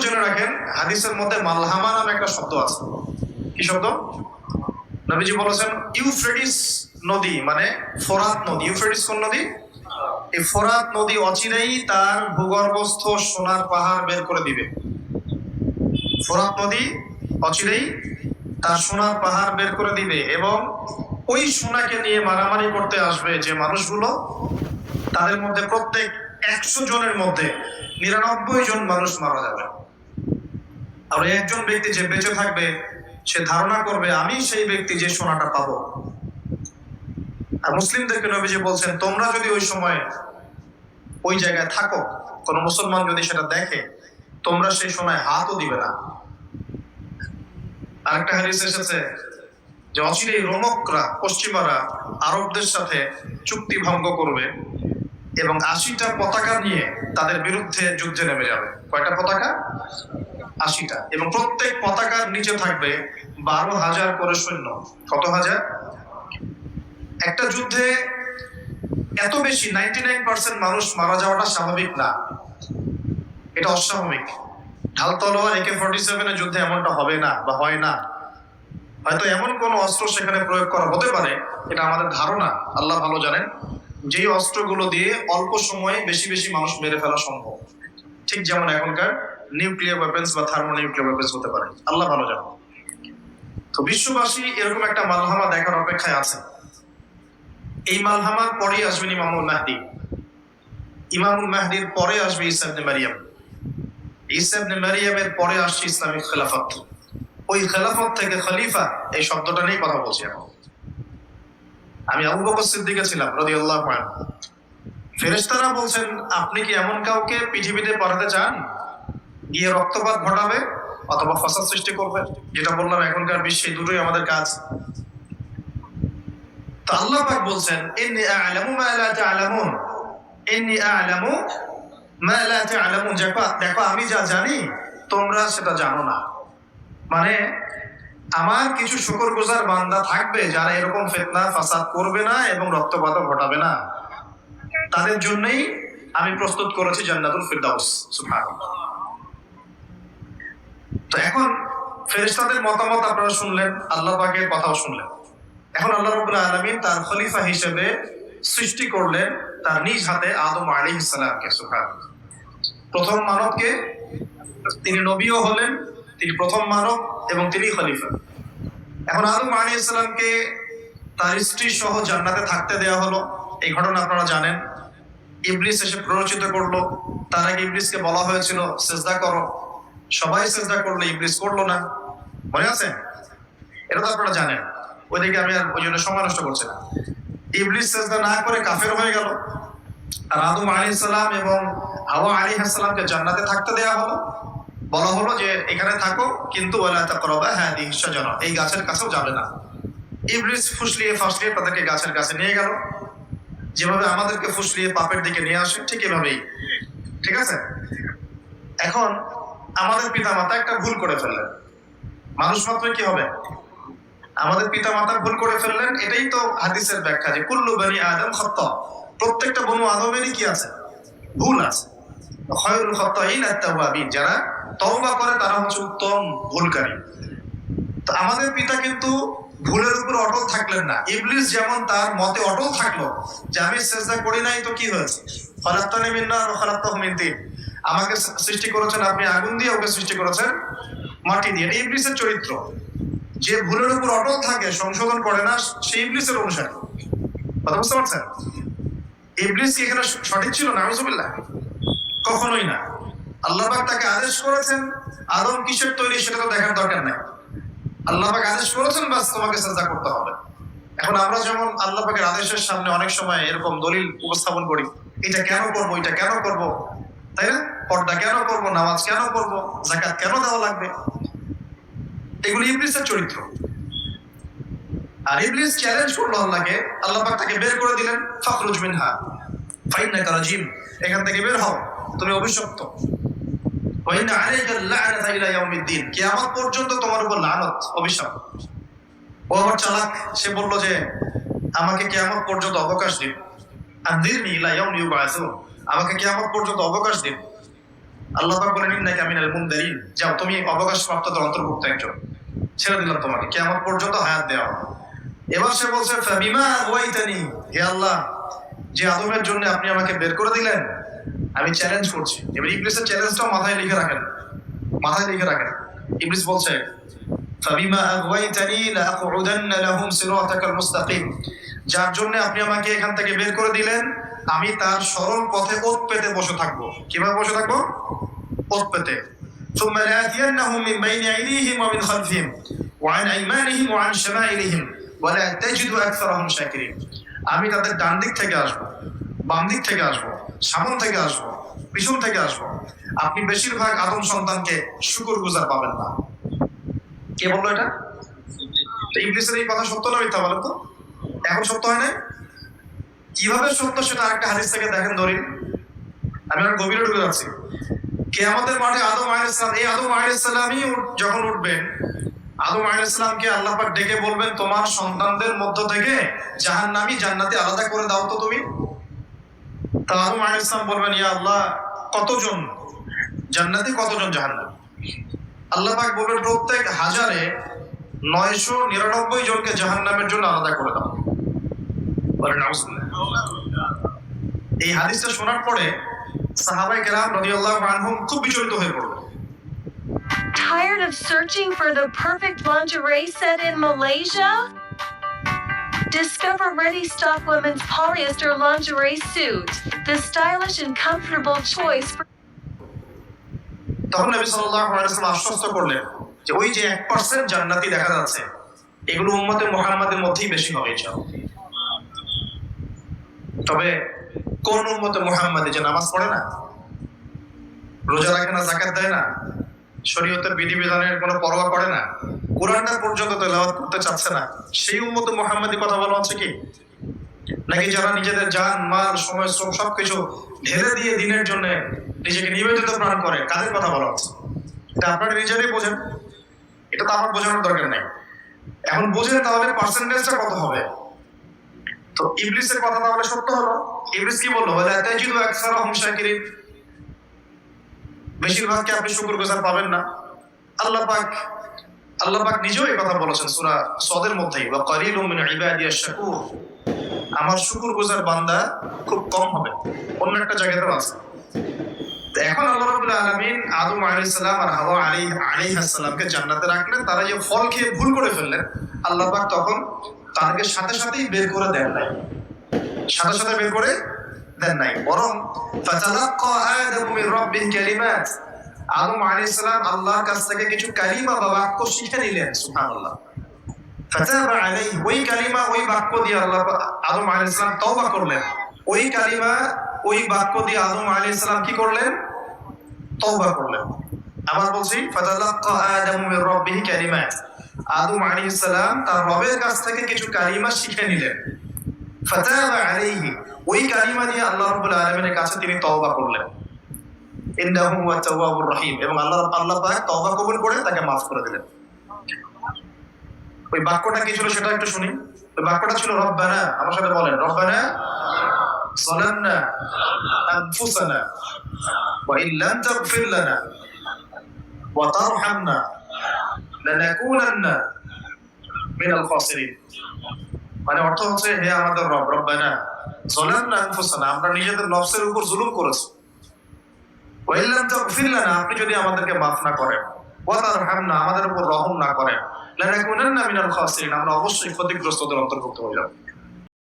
জেনে রাখেন, হাদিসের মধ্যে মালহামা নামে একটা শব্দ আছে। কি শব্দ? নবীজি বলেছেন ইউফ্রেটিস নদী, মানে ফোরাত নদী। ইউফ্রেটিস কোন নদী? এই ফোরাত নদী অচিরেই তার ভূগর্ভস্থ সোনার পাহাড় বের করে দিবে। ফোরাত নদী অচিরেই তার সোনার পাহাড় বের করে দিবে, এবং ওই সোনাকে নিয়ে মারামারি করতে আসবে যে মানুষগুলো, তাদের মধ্যে প্রত্যেক 100 জনের মধ্যে 99 জন মানুষ মারা যাবে। আর একজন ব্যক্তি যে বেঁচে থাকবে, সে ধারণা করবে আমি সেই ব্যক্তি যে সোনাটা পাবো। আর মুসলিমদেরকে নবীজি বলছেন, তোমরা যদি ওই সময় ওই জায়গায় থাকো, কোন মুসলমান যদি সেটা দেখে, তোমরা সেই সোনায় হাতও দিবে না। আরেকটা হাদিস এসেছে যে অচিরেই রোমকরা, পশ্চিমারা আরবদের সাথে চুক্তি ভঙ্গ করবে এবং 80টা পতাকা নিয়ে তাদের বিরুদ্ধে যুদ্ধে নেমে যাবে। কয়টা পতাকা? 80টা। এবং প্রত্যেক পতাকার নিচে থাকবে 12,000 করে সৈন্য। কত হাজার? একটা যুদ্ধে এত বেশি 99% মানুষ মারা যাওয়াটা স্বাভাবিক না, এটা অস্বাভাবিক। ঢাল তলোয়ার AK-47 এর যুদ্ধে এমনটা হবে না বা হয় না। হয়তো এমন কোন অস্ত্র সেখানে প্রয়োগ করা হতে পারে, এটা আমাদের ধারণা, আল্লাহ ভালো জানেন, যেই অস্ত্রগুলো দিয়ে অল্প সময়ে বেশি বেশি মানুষ মেরে ফেলা সম্ভব। ঠিক যেমন এখনকার নিউক্লিয়ার ওয়েপন্স বা থার্মোনিউক্লিয়ার ওয়েপন্স হতে পারে, আল্লাহ ভালো জানেন। তো বিশ্ববাসী এরকম একটা মালহামা দেখার অপেক্ষায় আছে। এই মালহামার পরেই আসবেন ইমামুল মাহদী। ইমামুল মাহদীর পরে আসবে ঈসা ইবনে মারিয়াম। ঈসা ইবনে মারিয়ামের পরে আসছে ইসলামিক খেলাফত। ওই খেলাফত থেকে খলিফা, এই শব্দটা নিয়ে কথা বলছি এখন। আমি আবু বকর সিদ্দিকে ছিলাম রাদিয়াল্লাহু আনহু। ফেরেশতারা বলছেন, আপনি কি এমন কাউকে পৃথিবীতে পাঠাতে চান গিয়ে রক্তপাত ঘটাবে অথবা ফাসাদ সৃষ্টি করবে? যেটা বললাম, এখনকার বিশ্বে দুটোই আমাদের কাজ। তো আল্লাহ পাক বলছেন, ইন্নী আ'লামু মা লা তা'লামুন, ইন্নী আ'লামু মা লা তা'লামুন। দেখো আমি যা জানি তোমরা সেটা জানো না। মানে আমার কিছু শুকরগুজার বান্দা থাকবে যারা এরকম ফিতনা ফাসাদ করবে না এবং রক্তপাত ঘটাবে না। তাদের জন্যই আমি প্রস্তুত করেছি জান্নাতুল ফিরদাউস। সুবহানাল্লাহ। তো এখন ফেরেশতাদের মতামত আপনারা শুনলেন, আল্লাহ পাকের কথাও শুনলেন। এখন আল্লাহ রাব্বুল আলামিন তার খলিফা হিসেবে সৃষ্টি করলেন তার নিজ হাতে আদম আলাইহিস সালামকে। সুবহানাল্লাহ। প্রথম মানবকে, তিনি নবীও হলেন, তিনি প্রথম মানব এবং তিনি খলিফা। এখন আদম আলাইহিস সালামকে তার স্ত্রী সহ জান্নাতে থাকতে দেওয়া হলো। এই ঘটনা আপনারা জানেন। ইবলিস এসে প্ররোচিত করলো। তার আগে ইবলিসকে বলা হয়েছিল সিজদা করো, সবাই সিজদা করলো, ইবলিস করলো না। মনে আছে? এটা তো আপনারা জানেন। ওইদিকে আমি আর ওই জন্য সময় নষ্ট করছি না। ইবলিস সিজদা না করে কাফের হয়ে গেল। আর আদম আলাইহিস সালাম এবং হাওয়া আলাইহিস সালামকে জান্নাতে থাকতে দেওয়া হলো। বলা হলো যে এখানে থাকো, কিন্তু ওয়ালা তাকরাবা হাদিহিশ শাজারা, এই গাছের কাছেও যাবে না। ইবলিস ফুসলিয়ে ফাসলিয়ে তাদেরকে গাছের কাছে নিয়ে গেল। যেভাবে আমাদেরকে ফুসলিয়ে পাপের দিকে নিয়ে আসে, ঠিক এভাবেই। ঠিক আছে? এখন আমাদের পিতামাতা একটা ভুল করে ফেললেন। মানুষ মাত্রই কি হবে? আমাদের পিতামাতা ভুল করে ফেললেন। এটাই তো হাদিসের ব্যাখ্যা যে কুল্লু বনি আদম খাত্তা, প্রত্যেকটা বনু আদমেরই কি আছে? ভুল আছে। খায়রুল খাত্তাইন আত-তাওয়াবিন, যারা তওবা করে তারা হচ্ছে উত্তম ভুলকারী। তো আমাদের পিতা কিন্তু ভুলের উপর অটল থাকলেন না। ইবলিস যেমন তার মতে অটল থাকলো যে আমি সিজদা করি নাই তো কি হয়েছে, খালাকতানি মিন নার ওয়া খালাকতাহু মিন তিন, আমাকে সৃষ্টি করেছেন আপনি আগুন দিয়ে, ওকে সৃষ্টি করেছেন মাটি দিয়ে। এটা ইবলিসের চরিত্র। যে ভুলের উপর অটল থাকে, সংশোধন করে না, সেই ইবলিসের অনুসারী। কথা বুঝতে পারছেন? ইবলিস কি এখানে সঠিক ছিল? নাউজুবিল্লাহ, কখনোই না। আল্লাহ পাক তাকে আদেশ করেছেন, আদম কিসের তৈরি সেটা তো দেখার দরকার নাই। আল্লাহ পাক আদেশ করেছেন, বাস তোমাকে সিজদা করতে হবে। এখন আমরা যেমন আল্লাহ পাকের আদেশের সামনে অনেক সময় এরকম দলিল উপস্থাপন করি, এটা কেন করব, এটা কেন করব, তাই না? পর্দা কেন করব, নামাজ কেন করব, যাকাত কেন দেওয়া লাগবে, এগুলি ইবলিসের চরিত্র। আর ইবলিস চ্যালেঞ্জ করলো আল্লাহকে, আল্লাহ পাক তাকে বের করে দিলেন, ফাখরুজ মিনহা ফাইন্নাকা রাজিম, এখান থেকে বের হও, তুমি অভিশপ্ত। ওয়া ইন্না আলাইকা লা'নাতা ইলা ইয়াউমিদ্দিন, কিয়ামত পর্যন্ত তোমার উপর লানত, অভিশাপ। ও আবার চালাক, সে বলল যে আমাকে কিয়ামত পর্যন্ত অবকাশ দিন, আনদিরনি ইলা ইয়াউমি ইউবআসুন, আমাকে কিয়ামত পর্যন্ত অবকাশ দিন। আল্লাহ পাক বলেন ইন্নাকা মিনাল মুনদারিন, যাও তুমি অবকাশপ্রাপ্তদের অন্তর্ভুক্ত একজন, ছেড়ে দিলাম তোমাকে, কিয়ামত পর্যন্ত হায়াত দেওয়া। এবার সে বলছে ফাবিমা আগাওয়াইতানি, হে আল্লাহ, যে আদমের জন্য আপনি আমাকে বের করে দিলেন, আমি চ্যালেঞ্জ করছি। এবার ইবলিসের চ্যালেঞ্জটা মাথায় লিখে রাখেন, মাথায় লিখে রাখেন। ইবলিস বলছে ফাবিমা আগাওয়াইতানি লাআকউদান্না লাহুম সিরাতাকাল মুস্তাকিম, যার জন্য আপনি আমাকে এখান থেকে বের করে দিলেন, আমি তার সরল পথে ওত পেতে বসে থাকবো। কিভাবে বসে থাকবো? ওত পেতে। ثم لآتينهم من بين أيديهم ومن خلفهم وعن أيمانهم وعن شمائلهم ولا تجد أكثرهم شاكرين, আমি তাদের ডান দিক থেকে আসবো, বাম দিক থেকে আসবো, সামনে থেকে আসবো, পিছন থেকে আসবো, আপনি বেশিরভাগ আদম সন্তানকে শুকরগুজার পাবেন না। কে বললো এটা? ইবলিসের এই কথা সত্য না মিথ্যা বলেন তো? এখন সত্য হয় না? কিভাবে সত্য সেটা আরেকটা হাদিস থেকে দেখেন দলিল। আমি আর গভীরে ঢুকে যাচ্ছি। কিয়ামতের মাঠে আদম আলাইহিস সালাম, এই আদম আলাইহিস সালামই যখন উঠবেন, আদম আলাইহিস সালামকে আল্লাহ পাক ডেকে বলবেন তোমার সন্তানদের মধ্য থেকে জাহান্নামী জান্নাতি আলাদা করে দাও তো তুমি। তা আদম আলাইহিস সালাম বলবেন ইয়া আল্লাহ, কতজন জান্নাতি কতজন জাহান্নামী? আল্লাহ পাক বলবেন প্রত্যেক হাজারে 999 জনকে জাহান্নামের জন্য আলাদা করে দাও। বলেন নাউজুবিল্লাহ। এই হাদিসটা শোনার পরে সাহাবায়ে কেরাম রাদিয়াল্লাহু আনহুম খুব বিচলিত হয়ে পড়লেন। Tired of searching for the perfect lingerie set in Malaysia? Discover Ready Stock Women's Polyester Lingerie Suit, the stylish and comfortable choice for... তখন নবী সাল্লাল্লাহু আলাইহি ওয়াসাল্লাম আশ্বস্ত করলেন যে ওই যে 1% জান্নাতি দেখা যাচ্ছে, এগুলো উম্মতে মুহাম্মাদের মধ্যেই বেশি হবে ইনশাআল্লাহ। তবে কোন উম্মতে মুহাম্মাদে যে নামাজ পড়ে না, রোজা রাখে না, যাকাত দেয় না, শরীয়তের বিধিবিধানের কোনো পরোয়া করে না, কোরআনটা পর্যন্ত তেলাওয়াত করতে চাচ্ছে না, সেই উম্মতে মুহাম্মাদি কথা বলা হচ্ছে কি? নাকি যারা নিজেদের জান মাল সময় শ্রম সবকিছু ঢেলে দিয়ে দিনের জন্য নিজেকে নিবেদিত প্রাণ করে, কাদের কথা বলা হচ্ছে? এটা আপনারা নিজেরাই বোঝেন, এটা তো আমার বোঝানোর দরকার নেই। এখন বুঝেন তাহলে পার্সেন্টেজটা কত হবে। তো ইবলিসের কথা তাহলে সত্য হলো। ইবলিস কি বললো? ওয়ালা তাজিদু আকসারাহুম শাকিরিন, বেশিরভাগকে আপনি শুকরগুজার পাবেন না। আল্লাহ পাক নিজেও এই কথা বলেছেন সূরা সদের মধ্যেই, ওয়া কালিলুম মিন ইবাদিয়াশ শাকুর, আমার শুকরগুজার বান্দা খুব কম হবে। অন্য একটা জায়গাতেও আছে। এখন আল্লাহ রাব্বুল আলামিন আদম আলাইহিস সালাম আর হাওয়া আলাইহিস সালামকে জান্নাতে রাখলেন, তারা যে ফল খেয়ে ভুল করে ফেললেন, আল্লাহ পাক তখন তাদেরকে সাথে সাথেই বের করে দেন নাই, সাথে সাথে বের করে দেন নাই, বরং ফাতালাক্কা আদম মির রাব্বিহি কালিমাত, আদম আলাইহিস সালাম আল্লাহর কাছ থেকে কিছু কালিমা বা বাক্য শিখে নিলেন। সুবহানাল্লাহ। ফাতাবা আলাইহি, ওই কালিমা ওই বাক্য দিয়ে আল্লাহ আদম আলাইহিস সালাম তওবা করলেন। ওই কালিমা ওই বাক্য দিয়ে আদম আলাইহিস সালাম কি করলেন? তওবা করলেন। আবার বলছি ফাতালাক্কা আদম মির রাব্বিহি কালিমাত, আদম আলাইহিস সালাম তার রবের কাছ থেকে কিছু কালিমা শিখে নিলেন। ফাতাবা আলাইহি, ওই কালিমা দিয়ে আল্লাহ রাব্বুল আলামিনের কাছে তিনি তওবা করলেন। ইন্নাহু হুয়া তাওয়াবুর রহিম, এবং আল্লাহ পাক তওবা কবুল করে তাকে মাফ করে দিলেন। ওই বাক্যটা কি ছিল সেটা একটু শুনি। ওই বাক্যটা ছিল রব্বানা, আমার সাথে বলেন, রব্বানা যালামনা আনফুসানা ওয়া ইন লাম তাগফির লানা ওয়া তারহামনা লানাকুনান্না মিনাল খাসিরিন। মানে অর্থ হচ্ছে, হে আমাদের রব, রব্বানা যালামনা আনফুসানা, আমরা নিজেদের নফসের উপর জুলুম করেছি, ওয়া ইন লাম তাগফির লানা, আপনি যদি আমাদেরকে মাফ না করেন, ওয়া তারহামনা, আমাদের উপর রহম না করেন, লানাকুনান্না মিনাল খাসিরিন, আমরা অবশ্যই ক্ষতিগ্রস্তদের অন্তর্ভুক্ত হয়ে যাব।